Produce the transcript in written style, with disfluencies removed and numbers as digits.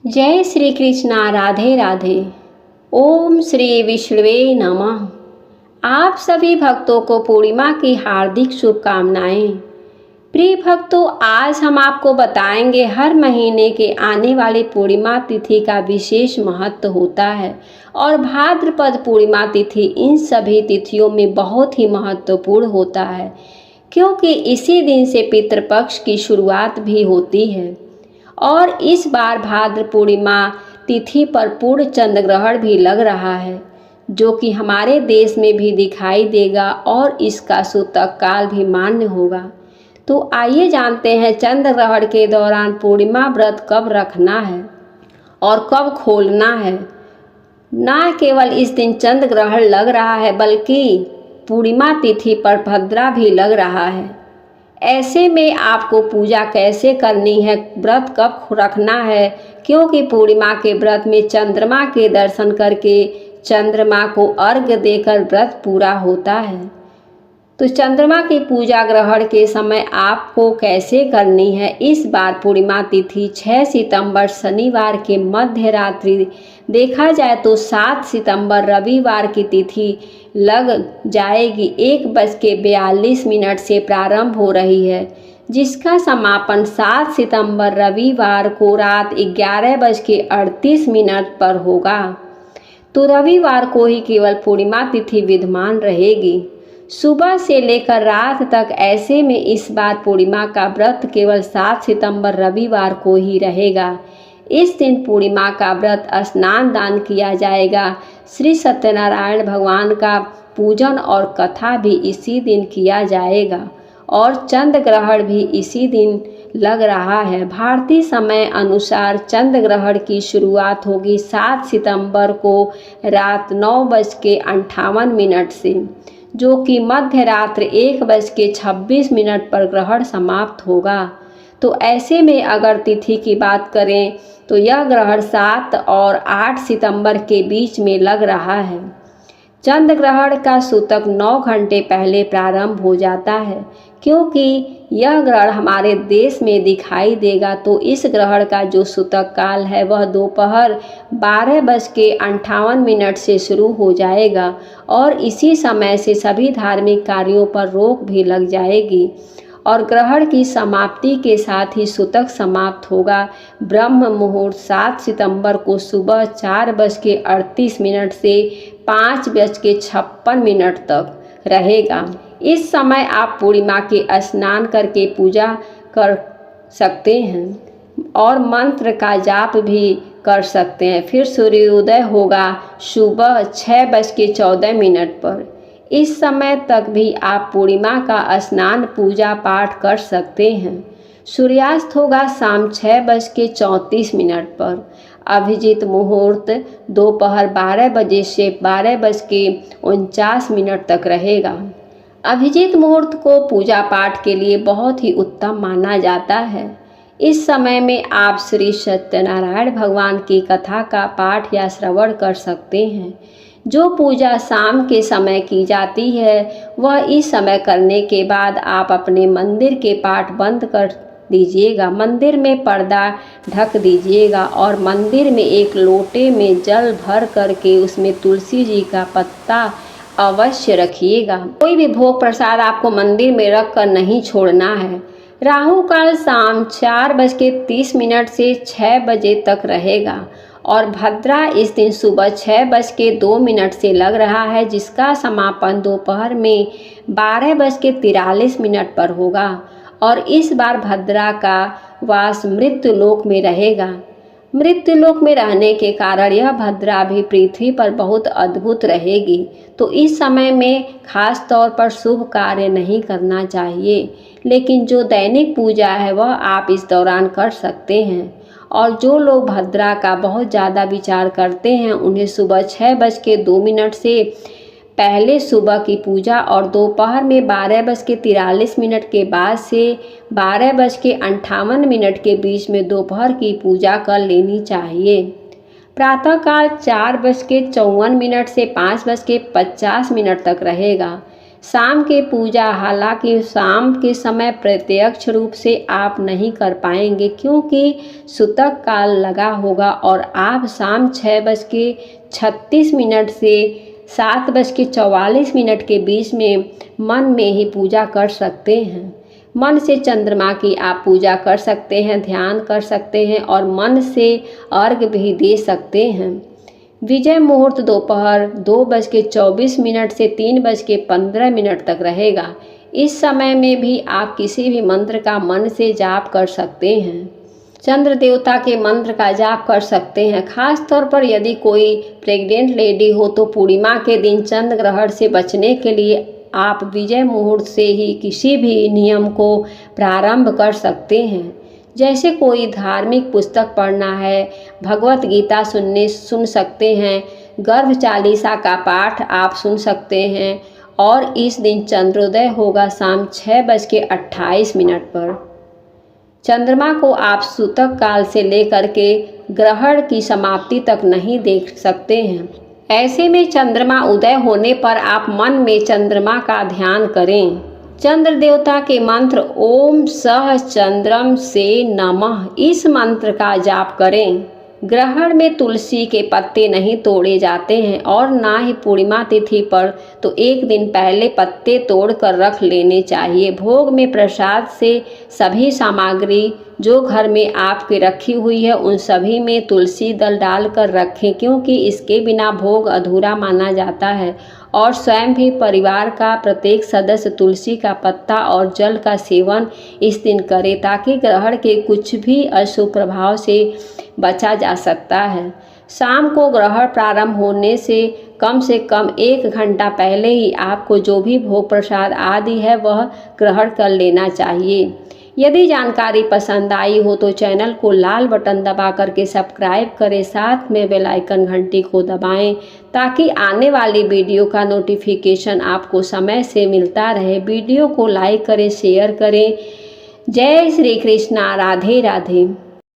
जय श्री कृष्णा। राधे राधे। ओम श्री विष्णुवे नमः। आप सभी भक्तों को पूर्णिमा की हार्दिक शुभकामनाएं। प्रिय भक्तों, आज हम आपको बताएंगे हर महीने के आने वाली पूर्णिमा तिथि का विशेष महत्व होता है और भाद्रपद पूर्णिमा तिथि इन सभी तिथियों में बहुत ही महत्वपूर्ण होता है, क्योंकि इसी दिन से पितृपक्ष की शुरुआत भी होती है। और इस बार भाद्र पूर्णिमा तिथि पर पूर्ण चंद्र ग्रहण भी लग रहा है, जो कि हमारे देश में भी दिखाई देगा और इसका सूतक काल भी मान्य होगा। तो आइए जानते हैं चंद्र ग्रहण के दौरान पूर्णिमा व्रत कब रखना है और कब खोलना है। न केवल इस दिन चंद्र ग्रहण लग रहा है, बल्कि पूर्णिमा तिथि पर भद्रा भी लग रहा है। ऐसे में आपको पूजा कैसे करनी है, व्रत कब रखना है, क्योंकि पूर्णिमा के व्रत में चंद्रमा के दर्शन करके चंद्रमा को अर्घ्य देकर व्रत पूरा होता है। तो चंद्रमा की पूजा ग्रहण के समय आपको कैसे करनी है। इस बार पूर्णिमा तिथि 6 सितंबर शनिवार के मध्य रात्रि, देखा जाए तो 7 सितंबर रविवार की तिथि लग जाएगी। 1:42 से प्रारंभ हो रही है, जिसका समापन 7 सितंबर रविवार को रात 11:38 पर होगा। तो रविवार को ही केवल पूर्णिमा तिथि विद्यमान रहेगी, सुबह से लेकर रात तक। ऐसे में इस बार पूर्णिमा का व्रत केवल 7 सितंबर रविवार को ही रहेगा। इस दिन पूर्णिमा का व्रत स्नान दान किया जाएगा। श्री सत्यनारायण भगवान का पूजन और कथा भी इसी दिन किया जाएगा और चंद्र ग्रहण भी इसी दिन लग रहा है। भारतीय समय अनुसार चंद्र ग्रहण की शुरुआत होगी 7 सितंबर को रात 9:58 से, जो कि मध्य रात्रि 1:26 पर ग्रहण समाप्त होगा। तो ऐसे में अगर तिथि की बात करें तो यह ग्रहण 7 और 8 सितंबर के बीच में लग रहा है। चंद्र ग्रहण का सूतक 9 घंटे पहले प्रारंभ हो जाता है, क्योंकि यह ग्रहण हमारे देश में दिखाई देगा। तो इस ग्रहण का जो सूतक काल है वह दोपहर 12:58 से शुरू हो जाएगा और इसी समय से सभी धार्मिक कार्यों पर रोक भी लग जाएगी और ग्रहण की समाप्ति के साथ ही सूतक समाप्त होगा। ब्रह्म मुहूर्त 7 सितंबर को सुबह 4:38 से 5:56 तक रहेगा। इस समय आप पूर्णिमा के स्नान करके पूजा कर सकते हैं और मंत्र का जाप भी कर सकते हैं। फिर सूर्योदय होगा सुबह 6:14 पर। इस समय तक भी आप पूर्णिमा का स्नान पूजा पाठ कर सकते हैं। सूर्यास्त होगा शाम 6:34 पर। अभिजीत मुहूर्त दोपहर 12 बजे से 12:49 तक रहेगा। अभिजीत मुहूर्त को पूजा पाठ के लिए बहुत ही उत्तम माना जाता है। इस समय में आप श्री सत्यनारायण भगवान की कथा का पाठ या श्रवण कर सकते हैं। जो पूजा शाम के समय की जाती है वह इस समय करने के बाद आप अपने मंदिर के पाट बंद कर दीजिएगा, मंदिर में पर्दा ढक दीजिएगा और मंदिर में एक लोटे में जल भर करके उसमें तुलसी जी का पत्ता अवश्य रखिएगा। कोई भी भोग प्रसाद आपको मंदिर में रख कर नहीं छोड़ना है। राहु काल शाम 4:30 से 6 बजे तक रहेगा और भद्रा इस दिन सुबह 6:02 से लग रहा है, जिसका समापन दोपहर में 12:43 पर होगा। और इस बार भद्रा का वास मृत्यु लोक में रहेगा। मृत्यु लोक में रहने के कारण यह भद्रा भी पृथ्वी पर बहुत अद्भुत रहेगी। तो इस समय में खास तौर पर शुभ कार्य नहीं करना चाहिए, लेकिन जो दैनिक पूजा है वह आप इस दौरान कर सकते हैं। और जो लोग भद्रा का बहुत ज़्यादा विचार करते हैं उन्हें सुबह 6:02 से पहले सुबह की पूजा और दोपहर में 12:43 के बाद से 12:58 के बीच में दोपहर की पूजा कर लेनी चाहिए। प्रातःकाल 4:54 से 5:50 तक रहेगा। शाम की पूजा हालांकि शाम के समय प्रत्यक्ष रूप से आप नहीं कर पाएंगे क्योंकि सूतक काल लगा होगा और आप शाम 6:36 से 7:44 के बीच में मन में ही पूजा कर सकते हैं। मन से चंद्रमा की आप पूजा कर सकते हैं, ध्यान कर सकते हैं और मन से अर्घ्य भी दे सकते हैं। विजय मुहूर्त दोपहर 2:24 से 3:15 तक रहेगा। इस समय में भी आप किसी भी मंत्र का मन से जाप कर सकते हैं। चंद्र देवता के मंत्र का जाप कर सकते हैं। खास तौर पर यदि कोई प्रेग्नेंट लेडी हो तो पूर्णिमा के दिन चंद्र ग्रहण से बचने के लिए आप विजय मुहूर्त से ही किसी भी नियम को प्रारंभ कर सकते हैं। जैसे कोई धार्मिक पुस्तक पढ़ना है, भगवत गीता सुन सकते हैं, गर्भ चालीसा का पाठ आप सुन सकते हैं और इस दिन चंद्रोदय होगा शाम 6:28 पर। चंद्रमा को आप सूतक काल से लेकर के ग्रहण की समाप्ति तक नहीं देख सकते हैं। ऐसे में चंद्रमा उदय होने पर आप मन में चंद्रमा का ध्यान करें। चंद्र देवता के मंत्र ओम सह चंद्रम से नमः इस मंत्र का जाप करें। ग्रहण में तुलसी के पत्ते नहीं तोड़े जाते हैं और ना ही पूर्णिमा तिथि पर, तो एक दिन पहले पत्ते तोड़ कर रख लेने चाहिए। भोग में प्रसाद से सभी सामग्री जो घर में आपके रखी हुई है उन सभी में तुलसी दल डालकर रखें क्योंकि इसके बिना भोग अधूरा माना जाता है। और स्वयं भी परिवार का प्रत्येक सदस्य तुलसी का पत्ता और जल का सेवन इस दिन करे ताकि ग्रहण के कुछ भी अशुभ प्रभाव से बचा जा सकता है। शाम को ग्रहण प्रारंभ होने से कम 1 घंटा पहले ही आपको जो भी भोग प्रसाद आदि है वह ग्रहण कर लेना चाहिए। यदि जानकारी पसंद आई हो तो चैनल को लाल बटन दबा करके सब्सक्राइब करें, साथ में बेल आइकन घंटी को दबाएं ताकि आने वाली वीडियो का नोटिफिकेशन आपको समय से मिलता रहे। वीडियो को लाइक करें, शेयर करें। जय श्री कृष्णा, राधे राधे।